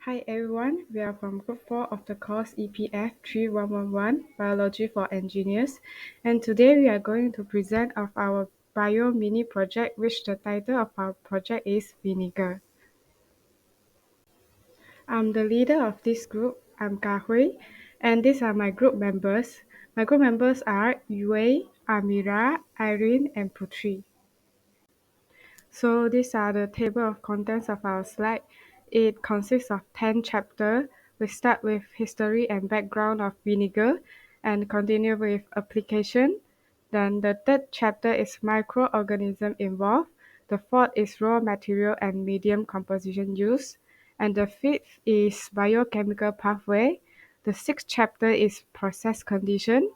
Hi everyone, we are from Group 4 of the course EPF3111 Biology for Engineers, and today we are going to present of our bio mini project, which the title of our project is Vinegar. I'm the leader of this group. I'm Ka Hui, and these are my group members. My group members are Yue, Amira, Irene, and Putri. So these are the table of contents of our slide. It consists of 10 chapters. We start with history and background of vinegar and continue with application. Then the third chapter is microorganism involved. The fourth is raw material and medium composition used. And the fifth is biochemical pathway. The sixth chapter is process condition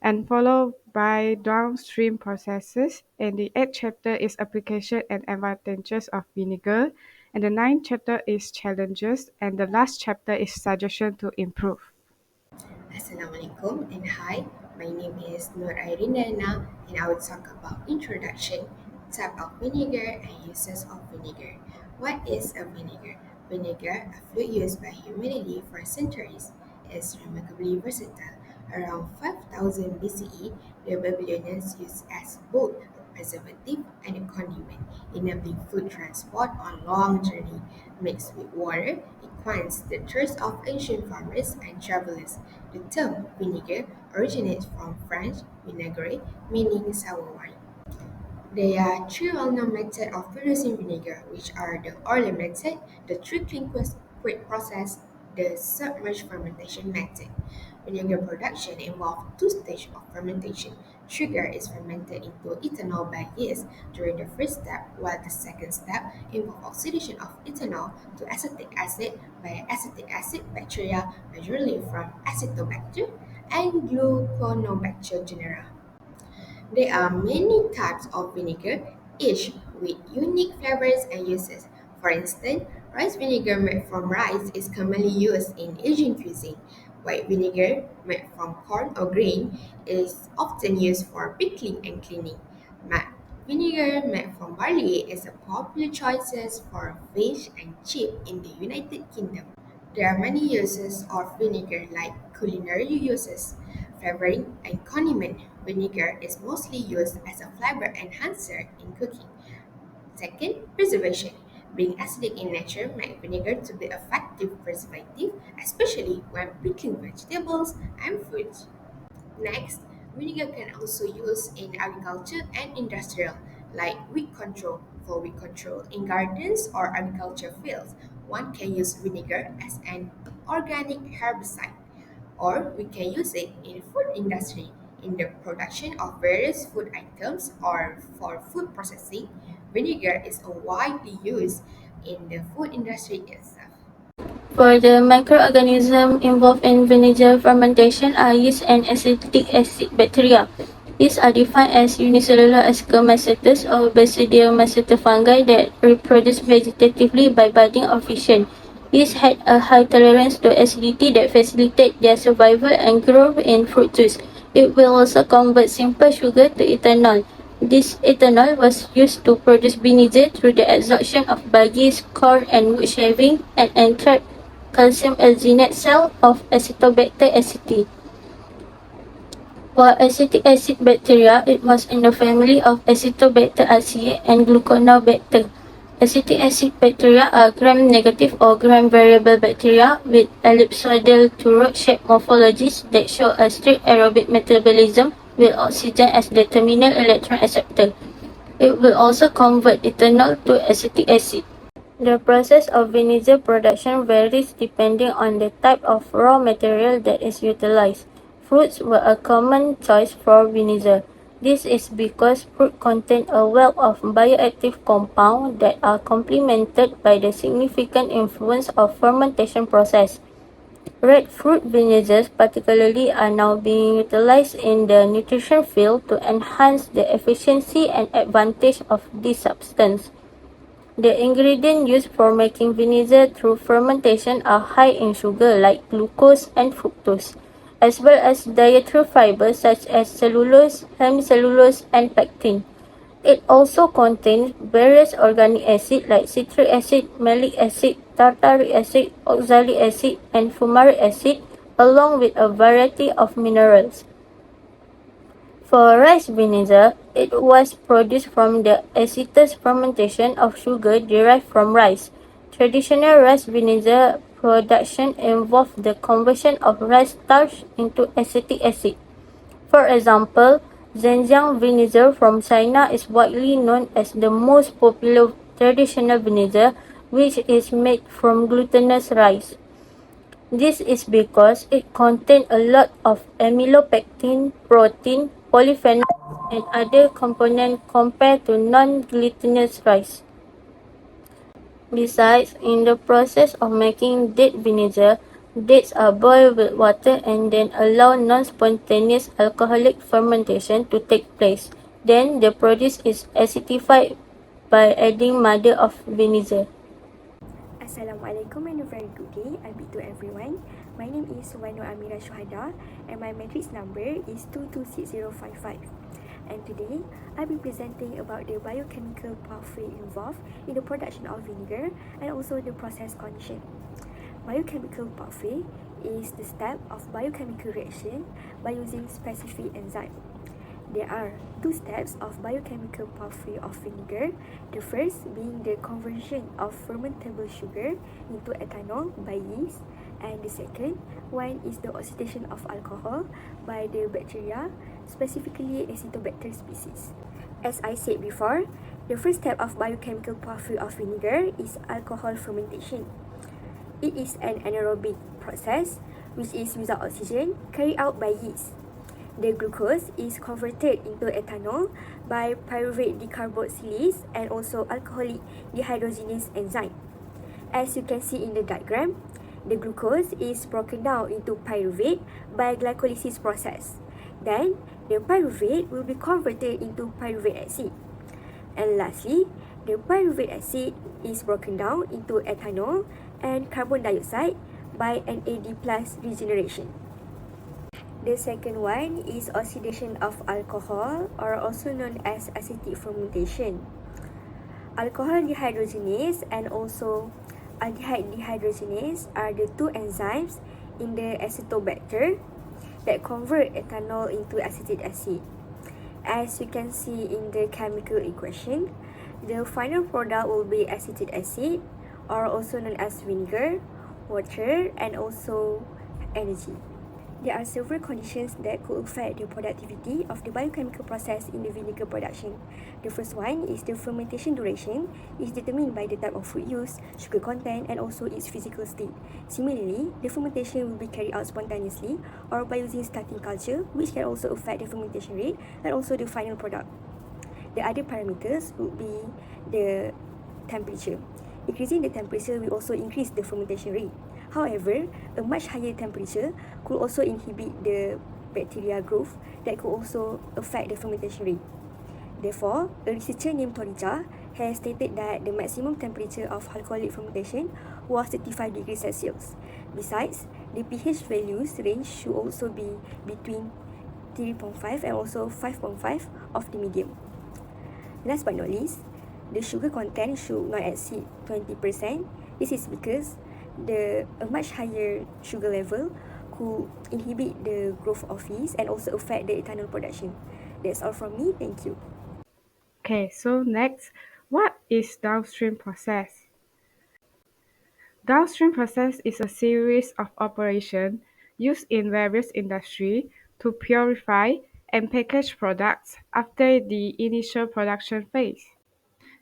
and followed by downstream processes. And the eighth chapter is application and advantages of vinegar. And the ninth chapter is challenges. And the last chapter is suggestion to improve. Assalamualaikum and hi, my name is Nur Irina and I will talk about introduction, type of vinegar and uses of vinegar. What is a vinegar? Vinegar, a fluid used by humanity for centuries, is remarkably versatile. Around 5000 BCE, the Babylonians used as both a preservative and a condiment, enabling food transport on long journey. Mixed with water, it quenches the thirst of ancient farmers and travelers. The term vinegar originates from French vinaigre, meaning sour wine. There are three well-known methods of producing vinegar, which are the oil method, the trickling process, the submerged fermentation method. Vinegar production involves two stages of fermentation. Sugar is fermented into ethanol by yeast during the first step, while the second step involves oxidation of ethanol to acetic acid by acetic acid bacteria, majorly from Acetobacter and Gluconobacter genera. There are many types of vinegar, each with unique flavors and uses. For instance, rice vinegar made from rice is commonly used in Asian cuisine. White vinegar made from corn or grain is often used for pickling and cleaning. Matte vinegar made from barley is a popular choice for fish and chip in the United Kingdom. There are many uses of vinegar like culinary uses, flavoring, and condiment. Vinegar is mostly used as a flavor enhancer in cooking. Second, preservation. Being acidic in nature makes vinegar to be effective preservative, especially when pickling vegetables and fruits. Next, vinegar can also use in agriculture and industrial, like weed control. For weed control in gardens or agriculture fields, one can use vinegar as an organic herbicide, or we can use it in food industry in the production of various food items or for food processing. Vinegar is widely used in the food industry itself. For the microorganisms involved in vinegar fermentation are yeast and acetic acid bacteria. These are defined as unicellular ascomycetes or basidiomycetes fungi that reproduce vegetatively by budding or fission. Yeast had a high tolerance to acidity that facilitates their survival and growth in fruit juice. It will also convert simple sugar to ethanol. This ethanol was used to produce vinegar through the absorption of bagasse, corn, and wood shaving and entrapped calcium alginate cell of Acetobacter aceti. While acetic acid bacteria, it was in the family of Acetobacter aceae and Gluconobacter. Acetic acid bacteria are gram-negative or gram-variable bacteria with ellipsoidal to rod-shaped morphologies that show a strict aerobic metabolism with oxygen as the terminal electron acceptor. It will also convert ethanol to acetic acid. The process of vinegar production varies depending on the type of raw material that is utilized. Fruits were a common choice for vinegar. This is because fruit contain a wealth of bioactive compounds that are complemented by the significant influence of fermentation process. Red fruit vinegars particularly are now being utilized in the nutrition field to enhance the efficiency and advantage of this substance. The ingredients used for making vinegar through fermentation are high in sugar like glucose and fructose, as well as dietary fibers such as cellulose, hemicellulose, and pectin. It also contains various organic acids like citric acid, malic acid, tartaric acid, oxalic acid, and fumaric acid, along with a variety of minerals. For rice vinegar, it was produced from the acetous fermentation of sugar derived from rice. Traditional rice vinegar production involved the conversion of rice starch into acetic acid. For example, Zhenjiang vinegar from China is widely known as the most popular traditional vinegar, which is made from glutinous rice. This is because it contains a lot of amylopectin, protein, polyphenols, and other components compared to non-glutinous rice. Besides, in the process of making date vinegar, dates are boiled with water and then allow non-spontaneous alcoholic fermentation to take place. Then the produce is acidified by adding MADYA of vinegar. Assalamualaikum and a very good day. I bid to everyone. My name is Wanu Amira Shuhada and my matrix number is 226055. And today, I'll be presenting about the biochemical pathway involved in the production of vinegar and also the process condition. Biochemical pathway is the step of biochemical reaction by using specific enzyme. There are two steps of biochemical pathway of vinegar. The first being the conversion of fermentable sugar into ethanol by yeast, and the second one is the oxidation of alcohol by the bacteria, specifically Acetobacter species. As I said before, the first step of biochemical pathway of vinegar is alcohol fermentation. It is an anaerobic process which is without oxygen carried out by yeast. The glucose is converted into ethanol by pyruvate decarboxylase and also alcoholic dehydrogenase enzyme. As you can see in the diagram, the glucose is broken down into pyruvate by glycolysis process. Then, the pyruvate will be converted into pyruvate acid. And lastly, the pyruvate acid is broken down into ethanol and carbon dioxide by NAD+ regeneration. The second one is oxidation of alcohol, or also known as acetic fermentation. Alcohol dehydrogenase and also aldehyde dehydrogenase are the two enzymes in the Acetobacter that convert ethanol into acetic acid. As you can see in the chemical equation, the final product will be acetic acid, or also known as vinegar, water, and also energy. There are several conditions that could affect the productivity of the biochemical process in the vinegar production. The first one is the fermentation duration is determined by the type of fruit used, sugar content, and also its physical state. Similarly, the fermentation will be carried out spontaneously or by using starting culture, which can also affect the fermentation rate and also the final product. The other parameters would be the temperature. Increasing the temperature will also increase the fermentation rate. However, a much higher temperature could also inhibit the bacteria growth that could also affect the fermentation rate. Therefore, a researcher named Torija has stated that the maximum temperature of alcoholic fermentation was 35 degrees Celsius. Besides, the pH values range should also be between 3.5 and also 5.5 of the medium. Last but not least, the sugar content should not exceed 20%. This is because a much higher sugar level could inhibit the growth of yeast and also affect the ethanol production. That's all from me. Thank you. Okay, so next, what is downstream process? Downstream process is a series of operations used in various industries to purify and package products after the initial production phase.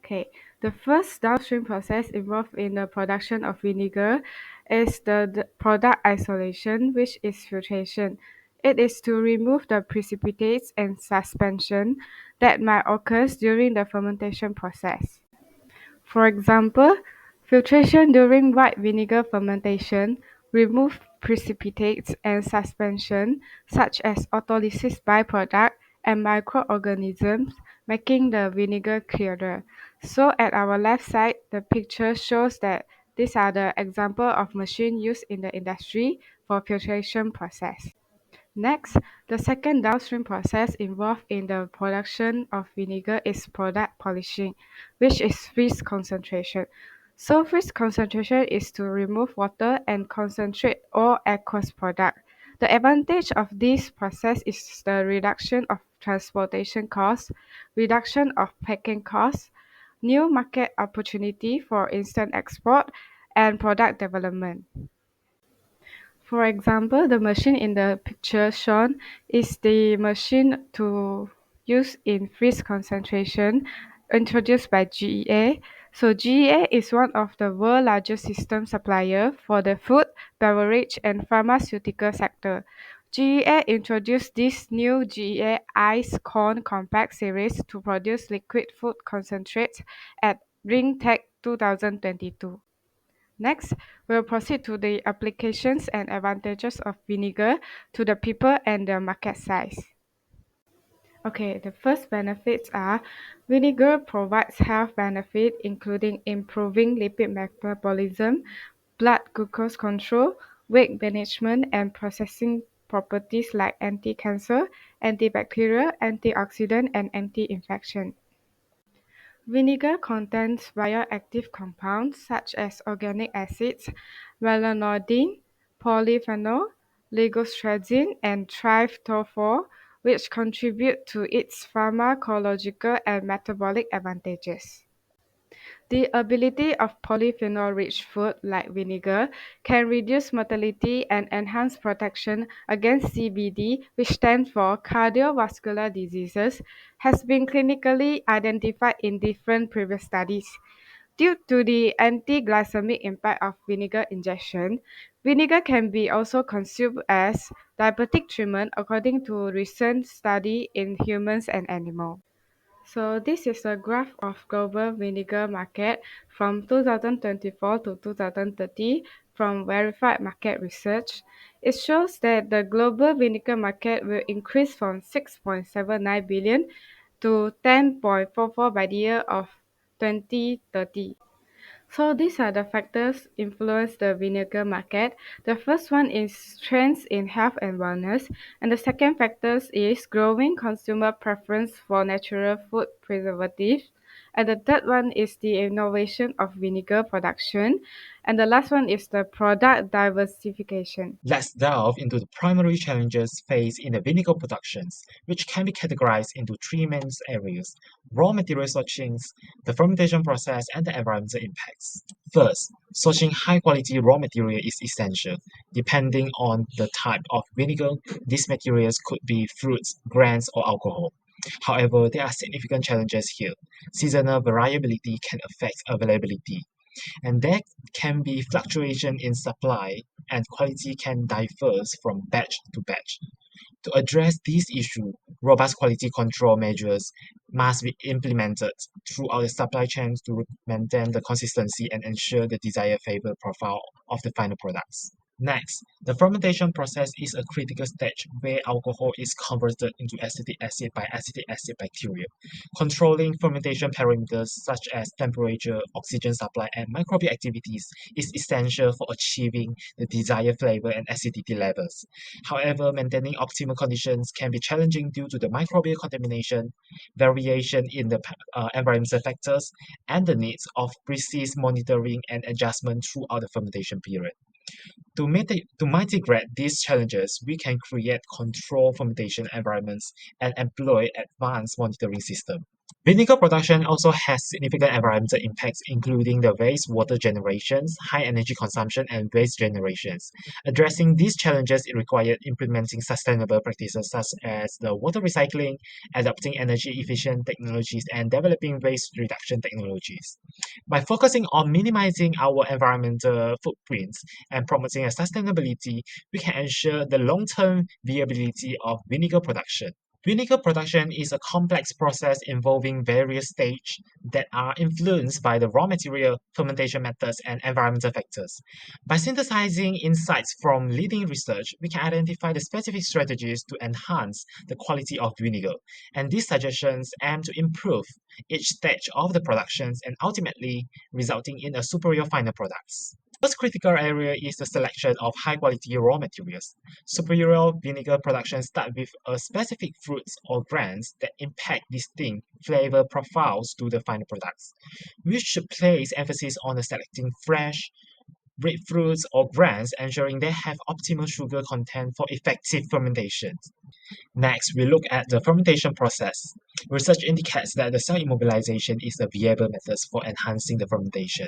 Okay, the first downstream process involved in the production of vinegar is the product isolation, which is filtration. It is to remove the precipitates and suspension that might occur during the fermentation process. For example, filtration during white vinegar fermentation remove precipitates and suspension such as autolysis byproduct and microorganisms, making the vinegar clearer. So at our left side, the picture shows that these are the example of machine used in the industry for filtration process. Next, the second downstream process involved in the production of vinegar is product polishing, which is fish concentration. So freeze concentration is to remove water and concentrate all aqueous product. The advantage of this process is the reduction of transportation costs, reduction of packing costs, new market opportunity for instant export, and product development. For example, the machine in the picture shown is the machine to use in freeze concentration introduced by GEA. So GEA is one of the world's largest system supplier for the food, beverage, and pharmaceutical sector. GEA introduced this new GEA Ice Cone Compact series to produce liquid food concentrates at RingTech 2022. Next, we'll proceed to the applications and advantages of vinegar to the people and the market size. Okay, the first benefits are vinegar provides health benefit including improving lipid metabolism, blood glucose control, weight management, and processing properties like anti-cancer, antibacterial, antioxidant, and anti-infection. Vinegar contains bioactive compounds such as organic acids, melanodin, polyphenol, ligostrazine, and tryptophan, which contribute to its pharmacological and metabolic advantages. The ability of polyphenol-rich food like vinegar can reduce mortality and enhance protection against CVD, which stands for cardiovascular diseases, has been clinically identified in different previous studies. Due to the anti-glycemic impact of vinegar ingestion, vinegar can be also consumed as diabetic treatment according to recent study in humans and animals. So this is a graph of global vinegar market from 2024 to 2030 from verified market research. It shows that the global vinegar market will increase from 6.79 billion to 10.44 by the year of 2030. So these are the factors influence the vinegar market. The first one is trends in health and wellness, and the second factors is growing consumer preference for natural food preservatives, and the third one is the innovation of vinegar production, and the last one is the product diversification. Let's delve into the primary challenges faced in the vinegar productions, which can be categorized into three main areas: raw material sourcing, the fermentation process, and the environmental impacts. First, sourcing high-quality raw material is essential. Depending on the type of vinegar, these materials could be fruits, grains, or alcohol. However, there are significant challenges here. Seasonal variability can affect availability, and there can be fluctuation in supply and quality can differ from batch to batch. To address these issues, robust quality control measures must be implemented throughout the supply chain to maintain the consistency and ensure the desired flavor profile of the final products. Next, the fermentation process is a critical stage where alcohol is converted into acetic acid by acetic acid bacteria. Controlling fermentation parameters such as temperature, oxygen supply, and microbial activities is essential for achieving the desired flavor and acidity levels. However, maintaining optimal conditions can be challenging due to the microbial contamination, variation in the environmental factors, and the needs of precise monitoring and adjustment throughout the fermentation period. To mitigate these challenges, we can create controlled fermentation environments and employ advanced monitoring systems. Vinegar production also has significant environmental impacts, including the wastewater generations, high energy consumption, and waste generations. Addressing these challenges required implementing sustainable practices such as the water recycling, adopting energy efficient technologies, and developing waste reduction technologies. By focusing on minimizing our environmental footprints and promoting a sustainability, we can ensure the long-term viability of vinegar production. Vinegar production is a complex process involving various stages that are influenced by the raw material, fermentation methods, and environmental factors. By synthesizing insights from leading research, we can identify the specific strategies to enhance the quality of vinegar, and these suggestions aim to improve each stage of the productions and ultimately resulting in a superior final products. First critical area is the selection of high-quality raw materials. Superior vinegar production starts with a specific fruits or grains that impact distinct flavor profiles to the final products. We should place emphasis on selecting fresh, red fruits or grains, ensuring they have optimal sugar content for effective fermentation. Next, we look at the fermentation process. Research indicates that the cell immobilization is a viable method for enhancing the fermentation.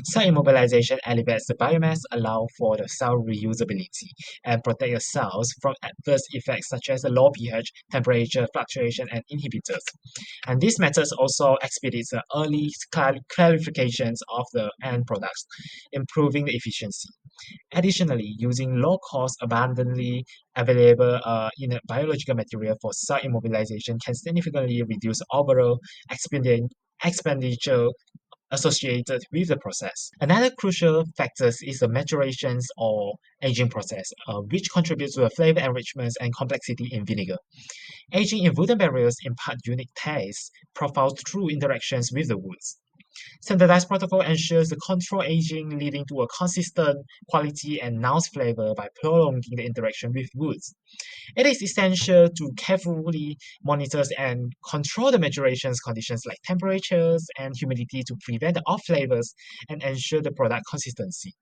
Cell immobilization elevates the biomass, allow for the cell reusability, and protect the cells from adverse effects such as the low pH, temperature fluctuation, and inhibitors. And these methods also expedite the early clarifications of the end products, improving the efficiency. Additionally, using low-cost, abundantly available biological material for cell immobilization can significantly reduce overall expenditure associated with the process. Another crucial factor is the maturations or aging process, which contributes to the flavor enrichments and complexity in vinegar. Aging in wooden barrels impart unique taste profiles through interactions with the woods. Standardized protocol ensures the controlled aging, leading to a consistent quality and nose flavor by prolonging the interaction with woods. It is essential to carefully monitor and control the maturation conditions like temperatures and humidity to prevent the off flavors and ensure the product consistency.